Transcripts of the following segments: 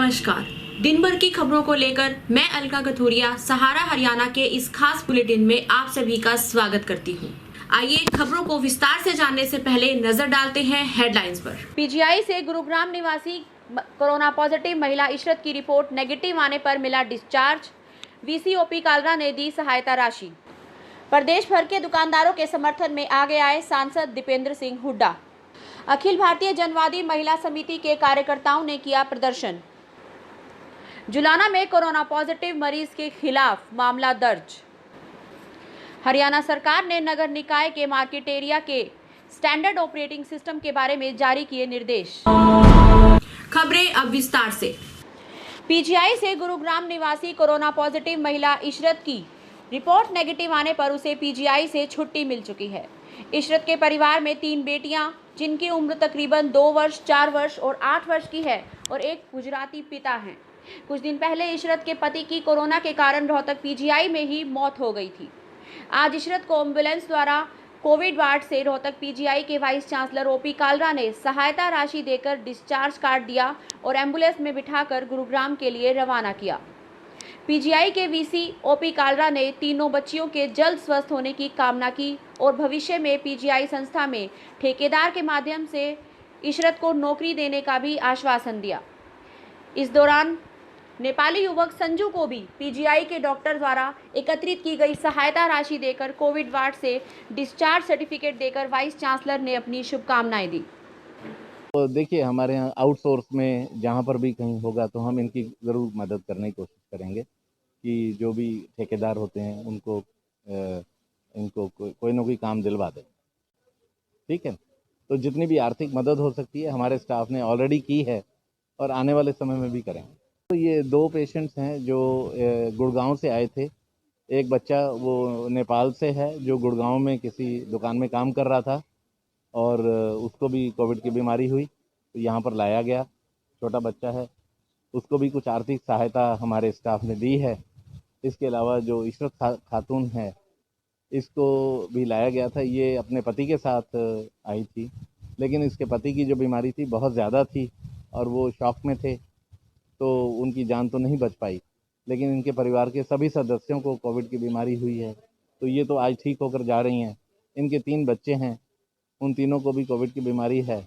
नमस्कार। दिन भर की खबरों को लेकर मैं अलका कथोरिया सहारा हरियाणा के इस खास बुलेटिन में आप सभी का स्वागत करती हूं। आइए खबरों को विस्तार से जानने से पहले नजर डालते हैं हेडलाइंस पर। पीजीआई से गुरुग्राम निवासी कोरोना पॉजिटिव महिला इशरत की रिपोर्ट नेगेटिव आने पर मिला डिस्चार्ज। वीसी ओपी कालरा ने दी सहायता राशि। प्रदेश भर के दुकानदारों के समर्थन में आगे आए सांसद दीपेंद्र सिंह हुड्डा। अखिल भारतीय जनवादी महिला समिति के कार्यकर्ताओं ने किया प्रदर्शन। जुलाना में कोरोना पॉजिटिव मरीज के खिलाफ मामला दर्ज। हरियाणा सरकार ने नगर निकाय के मार्केट एरिया के स्टैंडर्ड ऑपरेटिंग सिस्टम के बारे में जारी किए निर्देश। खबरें अब विस्तार से। पीजीआई से गुरुग्राम निवासी कोरोना पॉजिटिव महिला इशरत की रिपोर्ट नेगेटिव आने पर उसे पीजीआई से छुट्टी मिल चुकी है। इशरत के परिवार में 3 बेटियां जिनकी उम्र तकरीबन 2 वर्ष, 4 वर्ष और 8 वर्ष की है और एक गुजराती पिता हैं। कुछ दिन पहले इशरत के पति की कोरोना के कारण रोहतक पीजीआई में ही मौत हो गई थी। आज इशरत को एम्बुलेंस द्वारा कोविड वार्ड से रोहतक पीजीआई के वाइस चांसलर ओपी कालरा ने सहायता राशि देकर डिस्चार्ज कार्ड दिया और एम्बुलेंस में बिठाकर गुरुग्राम के लिए रवाना किया। पीजीआई के वीसी ओपी कालरा ने तीनों बच्चियों के जल्द स्वस्थ होने की कामना की और भविष्य में पीजीआई संस्था में ठेकेदार के माध्यम से इशरत को नौकरी देने का भी आश्वासन दिया। इस दौरान नेपाली युवक संजू को भी पीजीआई के डॉक्टर द्वारा एकत्रित की गई सहायता राशि देकर कोविड वार्ड से डिस्चार्ज सर्टिफिकेट देकर वाइस चांसलर ने अपनी शुभकामनाएं दी। तो देखिए, हमारे यहाँ आउटसोर्स में जहाँ पर भी कहीं होगा तो हम इनकी ज़रूर मदद करने की कोशिश करेंगे कि जो भी ठेकेदार होते हैं उनको इनको कोई ना कोई काम दिलवा दें। ठीक है, तो जितनी भी आर्थिक मदद हो सकती है हमारे स्टाफ ने ऑलरेडी की है और आने वाले समय में भी करेंगे। तो ये 2 पेशेंट्स हैं जो गुड़गांव से आए थे। एक बच्चा वो नेपाल से है जो गुड़गांव में किसी दुकान में काम कर रहा था और उसको भी कोविड की बीमारी हुई तो यहाँ पर लाया गया। छोटा बच्चा है, उसको भी कुछ आर्थिक सहायता हमारे स्टाफ ने दी है। इसके अलावा जो इशरत खातून है इसको भी लाया गया था। ये अपने पति के साथ आई थी, लेकिन इसके पति की जो बीमारी थी बहुत ज़्यादा थी और वो शॉक में थे तो उनकी जान तो नहीं बच पाई, लेकिन इनके परिवार के सभी सदस्यों को कोविड की बीमारी हुई है तो ये तो आज ठीक होकर जा रही हैं। इनके 3 बच्चे हैं, उन तीनों को भी कोविड की बीमारी है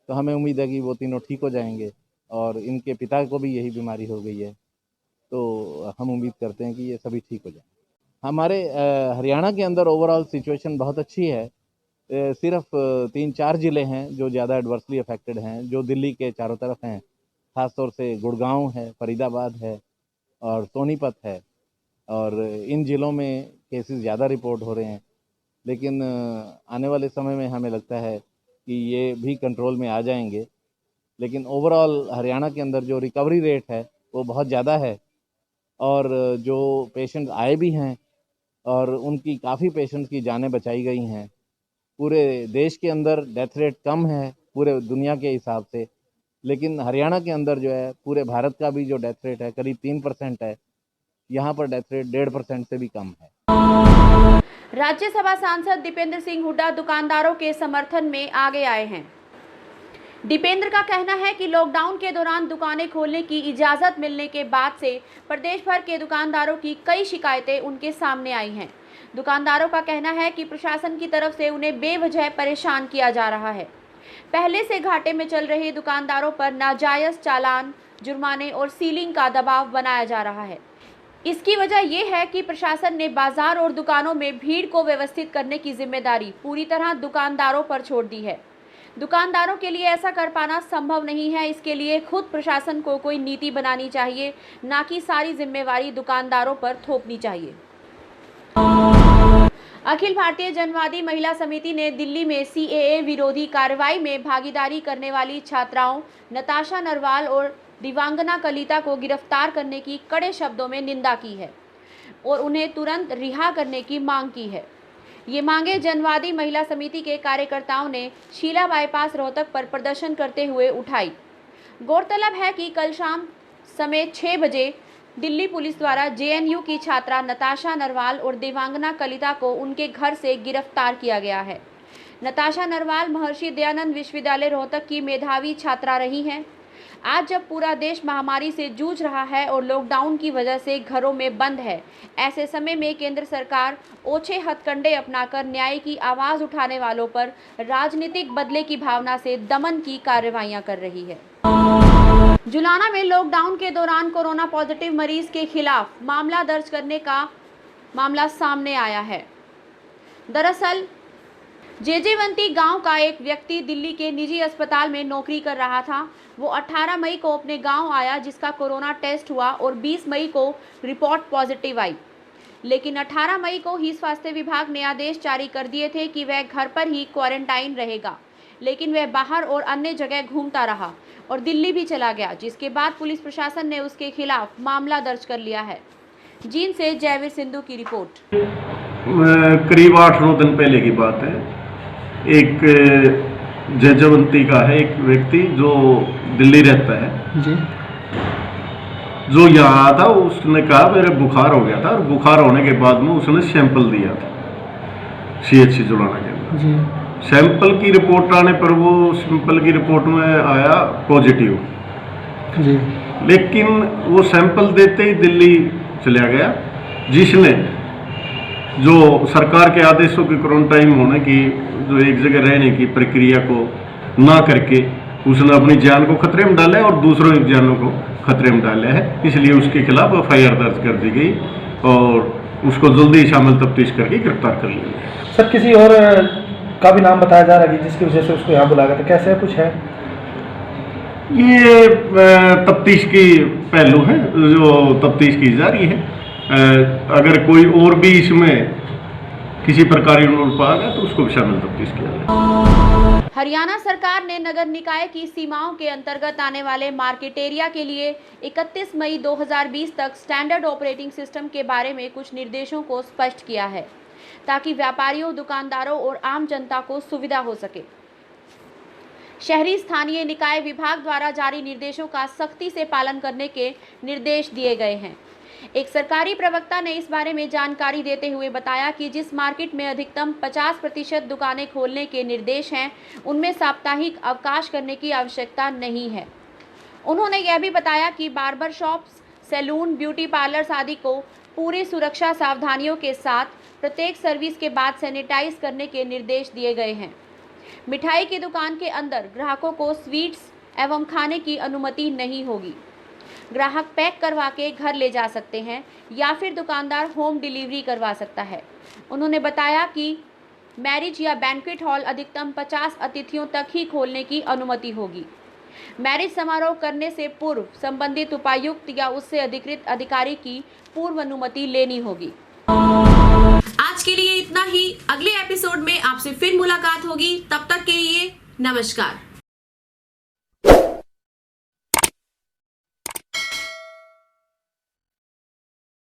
तो हमें उम्मीद है कि वो तीनों ठीक हो जाएंगे और इनके पिता को भी यही बीमारी हो गई है तो हम उम्मीद करते हैं कि ये सभी ठीक हो जाएंगे। हमारे हरियाणा के अंदर ओवरऑल सिचुएशन बहुत अच्छी है। सिर्फ 3-4 ज़िले हैं जो ज़्यादा एडवर्सली अफेक्टेड हैं, जो दिल्ली के चारों तरफ हैं। ख़ास तौर से गुड़गांव है, फरीदाबाद है और सोनीपत है और इन ज़िलों में केसेस ज़्यादा रिपोर्ट हो रहे हैं। लेकिन आने वाले समय में हमें लगता है कि ये भी कंट्रोल में आ जाएंगे। लेकिन ओवरऑल हरियाणा के अंदर जो रिकवरी रेट है वो बहुत ज़्यादा है और जो पेशेंट आए भी हैं और उनकी काफ़ी पेशेंट्स की जानें बचाई गई हैं। पूरे देश के अंदर डेथ रेट कम है पूरे दुनिया के हिसाब से, लेकिन हरियाणा के अंदर जो है पूरे भारत का भी जो डेथ रेट है करीब 3% है। यहाँ पर डेथ रेट 1.5% से भी कम है। राज्यसभा सांसद दीपेंद्र सिंह हुड्डा दुकानदारों के समर्थन में आगे आए हैं। दीपेंद्र का कहना है कि लॉकडाउन के दौरान दुकानें खोलने की इजाजत मिलने के बाद से प्रदेश भर के दुकानदारों की कई शिकायतें उनके सामने आई हैं। दुकानदारों का कहना है कि प्रशासन की तरफ से उन्हें बेवजह परेशान किया जा रहा है। पहले से घाटे में चल रहे दुकानदारों पर नाजायज चालान, जुर्माने और सीलिंग का दबाव बनाया जा रहा है। इसकी वजह यह है कि प्रशासन ने बाजार और दुकानों में भीड़ को व्यवस्थित करने की जिम्मेदारी पूरी तरह दुकानदारों पर छोड़ दी है। दुकानदारों के लिए ऐसा कर पाना संभव नहीं है। इसके लिए खुद प्रशासन को कोई नीति बनानी चाहिए, ना कि सारी जिम्मेवारी दुकानदारों पर थोपनी चाहिए। अखिल भारतीय जनवादी महिला समिति ने दिल्ली में सीएए विरोधी कार्रवाई में भागीदारी करने वाली छात्राओं नताशा नरवाल और दिवांगना कलिता को गिरफ्तार करने की कड़े शब्दों में निंदा की है और उन्हें तुरंत रिहा करने की मांग की है। ये मांगे जनवादी महिला समिति के कार्यकर्ताओं ने शीला बाईपास रोहतक पर प्रदर्शन करते हुए उठाई। गौरतलब है कि कल शाम समय 6 बजे दिल्ली पुलिस द्वारा जेएनयू की छात्रा नताशा नरवाल और दिवांगना कलिता को उनके घर से गिरफ्तार किया गया है। नताशा नरवाल महर्षि दयानंद विश्वविद्यालय रोहतक की मेधावी छात्रा रही हैं। आज जब पूरा देश महामारी से जूझ रहा है और लॉकडाउन की वजह से घरों में बंद है, ऐसे समय में केंद्र सरकार ओछे हथकंडे अपनाकर न्याय की आवाज़ उठाने वालों पर राजनीतिक बदले की भावना से दमन की कार्रवाइयां कर रही है। जुलाना में लॉकडाउन के दौरान कोरोना पॉजिटिव मरीज के खिलाफ मामला दर्ज करने का मामला सामने आया है। दरअसल जेजेवंती गांव का एक व्यक्ति दिल्ली के निजी अस्पताल में नौकरी कर रहा था। वो 18 मई को अपने गांव आया, जिसका कोरोना टेस्ट हुआ और 20 मई को रिपोर्ट पॉजिटिव आई। लेकिन 18 मई को ही स्वास्थ्य विभाग ने आदेश जारी कर दिए थे कि वह घर पर ही क्वारंटाइन रहेगा, लेकिन वह बाहर और अन्य जगह घूमता रहा और दिल्ली भी चला गया, जिसके बाद पुलिस प्रशासन ने उसके खिलाफ मामला दर्ज कर लिया है। जींद से जयवीर सिंधु की रिपोर्ट। करीब 8-9 दिन पहले की बात है। एक जयजवंती का है एक व्यक्ति जो दिल्ली रहता है जी, जो यहाँ आया था। उसने कहा मेरे बुखार हो गया था और बुखार होने के बाद में उसने सैंपल दिया था CHC जुलाना के अंदर। सैंपल की रिपोर्ट आने पर वो सैंपल की रिपोर्ट में आया पॉजिटिव जी, लेकिन वो सैंपल देते ही दिल्ली चला गया, जिसने जो सरकार के आदेशों की क्वारंटाइन होने की, जो एक जगह रहने की प्रक्रिया को ना करके उसने अपनी जान को खतरे में डाला है और दूसरों की जानों को खतरे में डाला है। इसलिए उसके खिलाफ FIR दर्ज कर दी गई और उसको जल्दी शामिल तफ्तीश करके गिरफ्तार कर लिया गया। सर, किसी और का भी नाम बताया जा रहा है जिसकी वजह से उसको यहाँ बुलाया गया था, कैसे कुछ है? ये तफ्तीश की पहलू है जो तफ्तीश की जा रही है। अगर कोई और भी इसमें किसी प्रकार की पाया गया तो उसको भी शामिल तफ्तीश किया जाए। हरियाणा सरकार ने नगर निकाय की सीमाओं के अंतर्गत आने वाले मार्केट एरिया के लिए 31 मई 2020 तक स्टैंडर्ड ऑपरेटिंग सिस्टम के बारे में कुछ निर्देशों को स्पष्ट किया है, ताकि व्यापारियों, दुकानदारों और आम जनता को सुविधा हो सके। शहरी स्थानीय निकाय विभाग द्वारा जारी निर्देशों का सख्ती से पालन करने के निर्देश दिए गए हैं। एक सरकारी प्रवक्ता ने इस बारे में जानकारी देते हुए बताया कि जिस मार्केट में अधिकतम 50% दुकानें खोलने के निर्देश हैं, उनमें साप्ताहिक अवकाश करने की आवश्यकता नहीं है। उन्होंने यह भी बताया कि barber shops, salon, beauty parlours आदि को पूरी सुरक्षा सावधानियों के साथ प्रत्येक सर्विस के बाद सैनिटाइज करने के निर्देश दिए गए हैं। मिठाई की दुकान के अंदर ग्राहकों को स्वीट्स एवं खाने की अनुमति नहीं होगी। ग्राहक पैक करवा के घर ले जा सकते हैं या फिर दुकानदार होम डिलीवरी करवा सकता है। उन्होंने बताया कि मैरिज या बैंक्वेट हॉल अधिकतम 50 अतिथियों तक ही खोलने की अनुमति होगी। मैरिज समारोह करने से पूर्व संबंधित उपायुक्त या उससे अधिकृत अधिकारी की पूर्व अनुमति लेनी होगी। आज के लिए इतना ही। अगले एपिसोड में आपसे फिर मुलाकात होगी। तब तक के लिए नमस्कार।